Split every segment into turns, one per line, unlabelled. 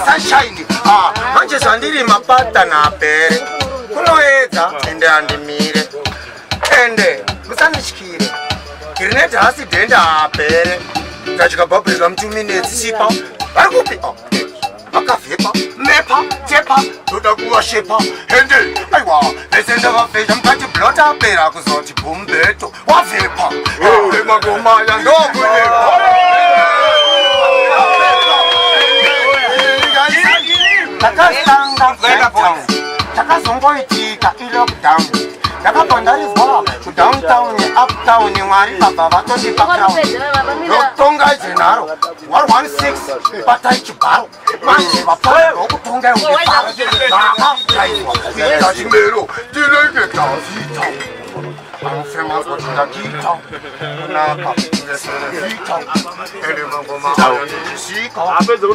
sunshine. Manje sandiri mapata na pere. Kunoedza ende andimire. Ende musanishikire. Kirinete hasi denda apere. Kachika babhika 2 minutes sipa. Varikupi? Akafipa, mepa, tepa, toda kuwashepa. Ende, aiwa, lesenda vafeja mkati blota pera kuzoti bumbeto. Wavepa, magoma ya ndogo takazongoitika ilockdown ndakapandarizwa kudowntown neuptown mwari baba vatondipa ndokutonga izenaro 116 batai chibharo manje vapaa okutonga chimero tinengekavita famous what you got kita napa vita ele mangoma shika apeze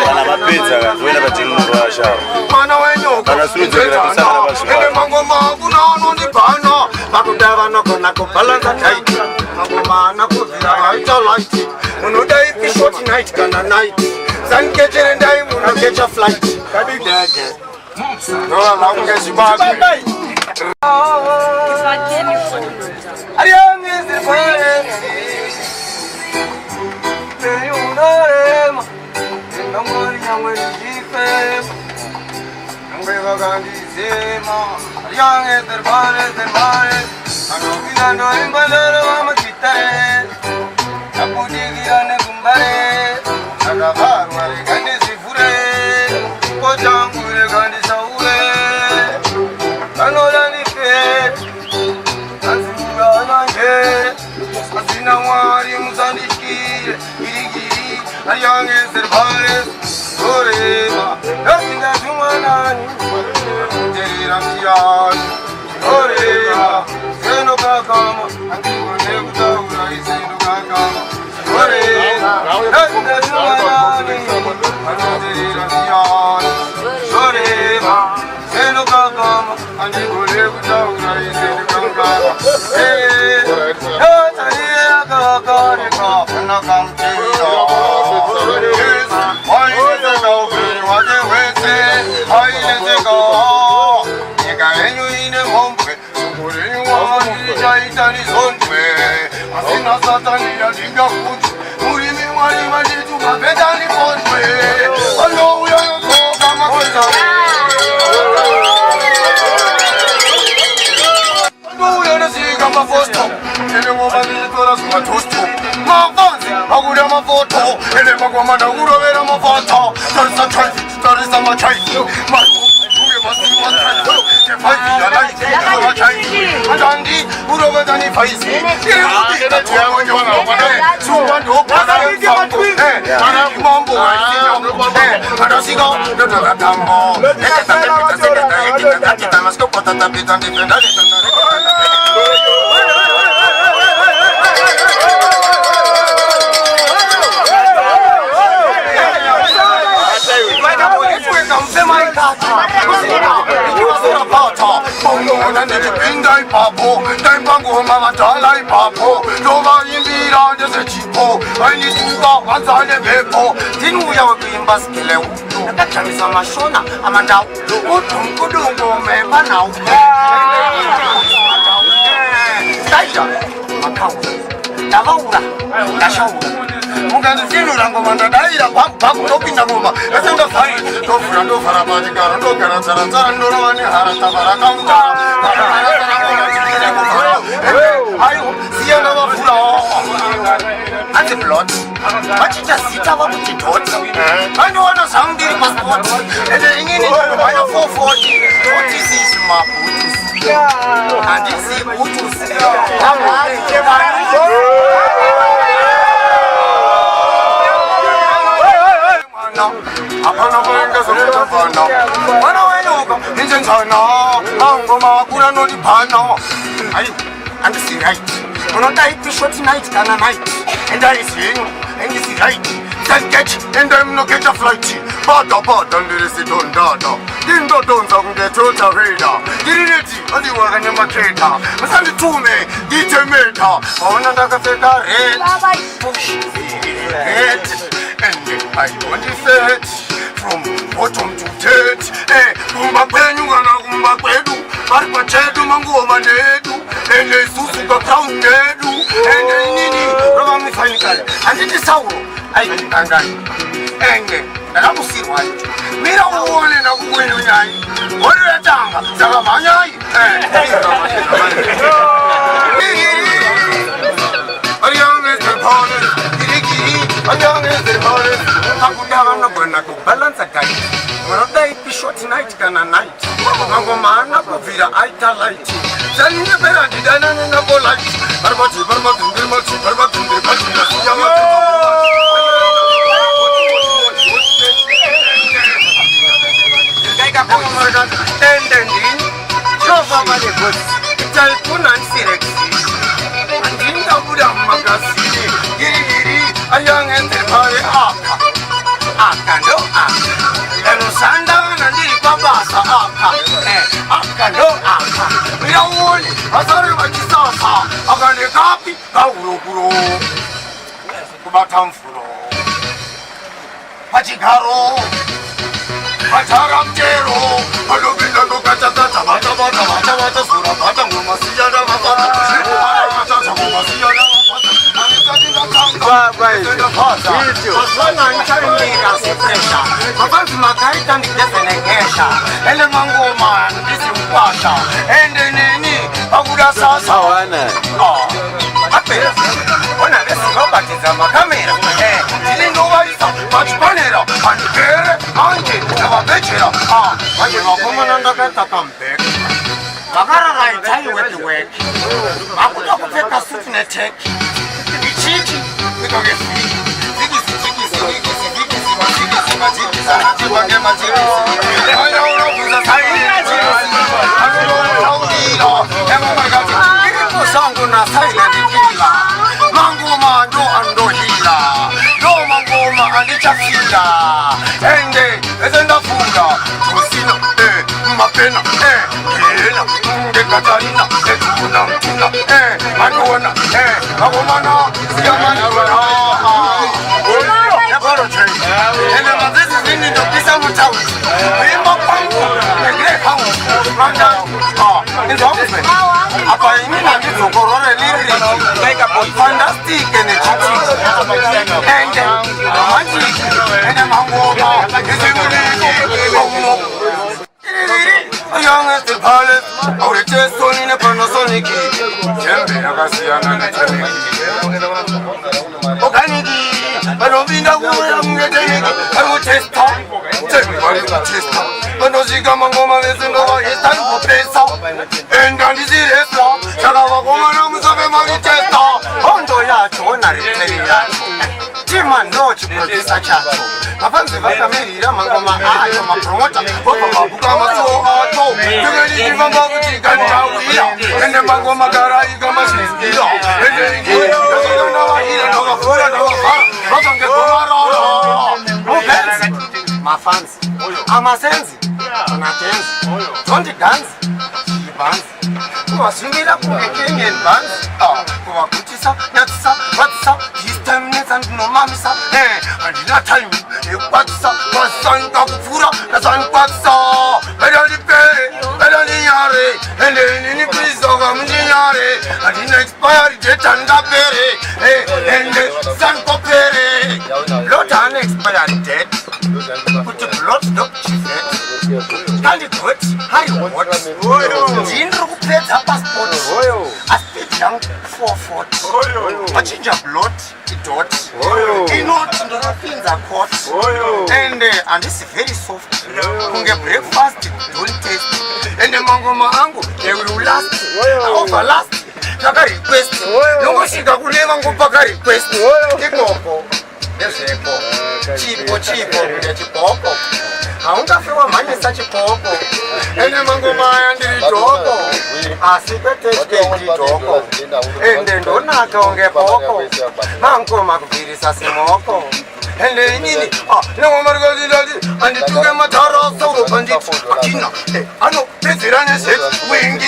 Kana vapedza kuenda patinondowasha
mwana wenyoka
kana surudzekera kusana vasvika
ele mangoma kunanondibhana vakuda vanogona kubalansa tight mangoma anakuvira vaita light unodai pishoti night kana night sanikechere ndai munokecha flight kabidege Nola lange zimbabwe Ariane zifare Neyunarema Nangori yamwe jifema Nangwe vagandi zema Ariane zifare Anokina no imbadara wama kitare Nakudigira kumbare Nagavaru arigandi zifure Kojangure gandi saure Kanolani fe Azura nanje Azina mwari musandishkire Girigiri Ariyange servare Sorema Nasinda jumanani Jerira mtiyani Sorema Seno kakama Antigone kutaura iseno kakama Sorema Nasinda jumanani Jerira mtiyani Sorema Seno kakama Antigone kutaura iseno kakama Natariya kakareka Nakamtira Wailezeka ufiri wajewese Wailezeka Nika enyu ine mombe Sukuri wani jaitani sondwe Asina satani ya dinga kutu Murimi wani majitu mabedani kondwe Alo uya yoko kama kweza Alo uya nasi kama fosto Ele mwoma nijitora suma tosto Mavanzi, agura mafoto Ele magoma na urovera mafoto Tarisa chaisi, tarisa machaisi Marco, uge masi machaisi Kefaisi ya laisi, uge machaisi Adandi, urovedani faisi Ile muti, tatuwa mwenyewana Sumando, padari sambo Ani mambo, waisi yambo Adasiga, dada tambo Ekata pepita, sekata, ekita, kita Masko potata, pita, difenda, Ndai papo, ndai pango mama talai papo, Nova imbira ndese chipo, Aini tuga anzane bepo, Tinu ya wimba skile utu, Nakachamisa mashona amandau, Utu mkudungo meba na uke, Staija, makau, Davaura, Dashaura, Mungani zinu rango manda daira, Papu topi na ngoma, Esenda fai, Tofura ndofara majikara, Ndokara zara zara, Ndorawani harata varakauta, Ayo, siyana wafula Ati plot Machita sita wabuti tot Ano wana soundiri passport Ede ingini Aya 440 Otisi isma putus Andisi putus Apana mwenga zokuta vana Wana wenuka Ninja njana Angoma kura nodi pana Ayo And this is right. When I die, fish what night can a night. And I see, and this is right. Then catch, and I'm not get a flight. Bada, and there is a don dada. Then the dons on the total radar. Did it, and you were an imitator. But send it to me, determined. water. Ona ndakapfeka red. Push it. And I want the set from bottom to dirt. Kumba kwenyu kana kumba kwedu. Paripa chedu manguva nedu. Ene susu kakau nedu. Ene nini roma mifanyikale. Anditi sauro. Ayi kangani. Enge ndakakusirwa mira uone na kukwenyu nyai. Wodi yatanga saka manyai. Balance attack. When I be short night can a night. Mangomana Povira Aita light. Selling the better than a light. Barbati, Barbati, Barbati, Barbati, Pachikaro, Pacharamchero, Palubina Lucata, Mata, Sura, Patama, Siana, fantastic my fans, I'm a sense, I'm a dance, don't dance, you dance. Who are singing up with a Kenyan bands? Who are Kutisa, Natsa, Watsa, this time and no mamsa, and in that time, you Watsa, was son of Fura, the son Watsa, Bedoni Pay, Bedoni Yare, and then in the piece of Aminiare, and in expired jet and the berry, and the sun copere, not unexpired jet. Put the blood up, she said. Can you do it? How you want it? Jean Rupet, a passport. A speed young 440. A ginger blood, it dot. You know, the things are caught. And this is very soft. You get breakfast, don't taste. And the mango, they will last. Overlast. Kaka request. No more she got never go back request. Chipo, chipoco. Haungafika manje sa chipoco. Ene mangoma ndi doko. Asipete ndi doko. Ende ndona tonge poko. Mangoma kuvirisa simoko. Ende nini? No margozi ladi. Andi tuge mataro sauro bandit. Akina. Ano, bezirane set. Wingi.